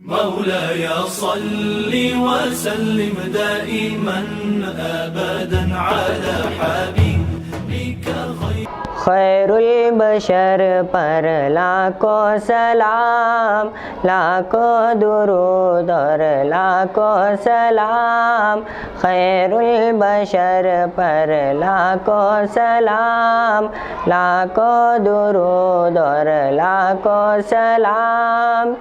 مولاي صل وسلم دائما أبدا على حبيبك خیر البشر پر لاکھوں سلام، لاکھوں درود اور لاکھوں سلام، خیر البشر پر لاکھوں سلام، لاکھوں درود اور لاکھوں سلام۔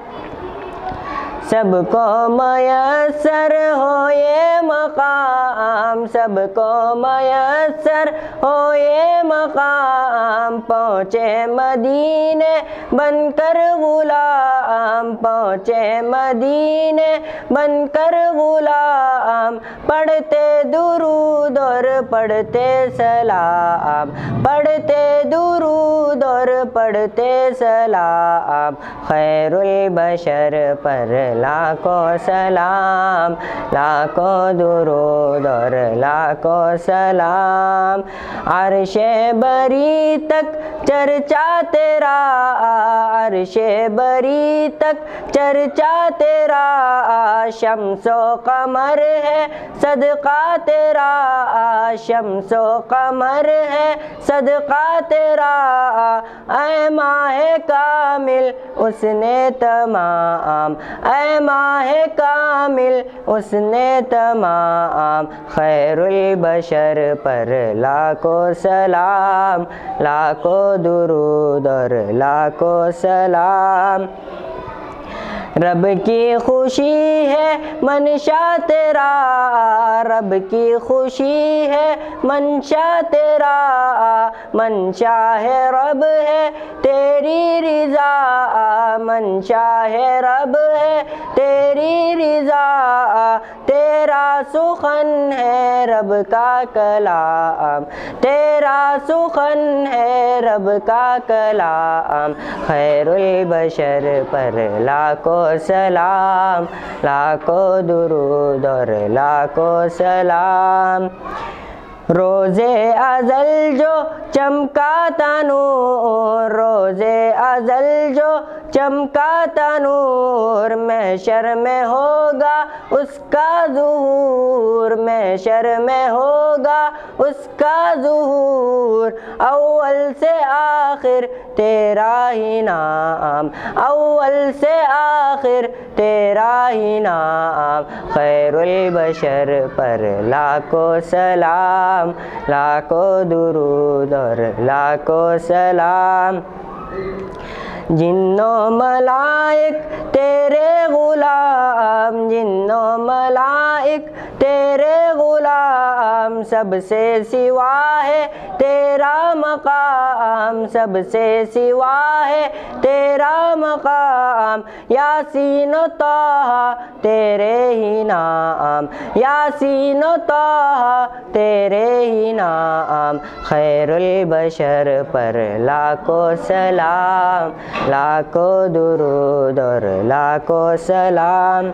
سب کو میسر ہو یہ مقام، سب کو میسر ہو یہ مقام، پہنچے مدینے بن کر غلام، پہنچے مدینے بن کر غلام، پڑھتے درود اور پڑھتے سلام، پڑھتے درود اور پڑھتے سلام، خیر البشر پر لاکھوں سلام، لاکھوں درود اور لاکھوں سلام۔ عرش بری تک چرچا تیرا، عرش بری تک چرچا تیرا، شمس و قمر ہے صدقہ تیرا، شمس و قمر ہے صدقہ تیرا، اے ماہ کامل اس نے تمام، اے ماہ کامل اس نے تمام، خیر البشر پر لاکھوں سلام، لاکھوں درود اور لاکھوں سلام۔ رب کی خوشی ہے منشا تیرا، رب کی خوشی ہے منشا تیرا، منشا ہے رب ہے تیری رضا، منشا ہے رب ہے تیری رضا، تیرا سخن ہے رب کا کلام، تیرا سخن ہے رب کا کلام، خیر البشر پر لاکھوں سلام، لاکھوں درود اور لاکھوں سلام۔ روز ازل جو چمکا نور، روز ازل جو چمکا نور، محشر میں ہوگا اس کا ظہور، محشر میں ہوگا اس کا ظہور، اول سے آخر تیرا ہی نام، اول سے آخر تیرا ہی نام، خیر البشر پر لاکھوں سلام، لاکھوں درود اور لاکھوں سلام۔ جن و ملائک تیرے غلام، جن و ملائک تیرے غلام، سب سے سوا ہے تیرا مقام، سب سے سوا ہے تیرا مقام، یاسین و طٰہٰ تیرے ہی نام، یاسین و طٰہٰ تیرے ہی نام، خیر البشر پر لاکھوں سلام، لاکھوں درود اور لاکھوں سلام۔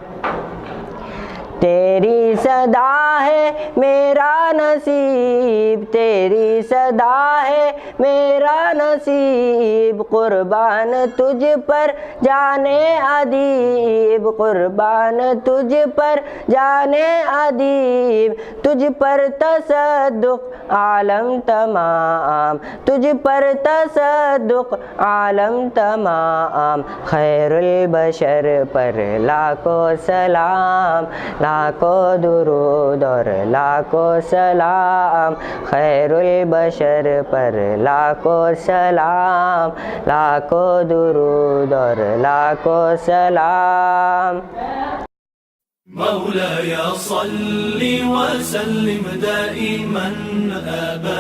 تیری صدا ہے میرا نصیب، تیری صدا ہے میرا نصیب، قربان تجھ پر جانے ادیب، قربان تجھ پر جانے ادیب، تجھ پر تصدق عالم تمام، تجھ پر تصدق عالم تمام، خیر البشر پر لاکھوں سلام، لاکھوں درود اور لاکھوں سلام، خیر البشر پر لاکھوں سلام، لاکھوں درود اور لاکھوں سلام۔ مولاي صل وسلم دائما أبدا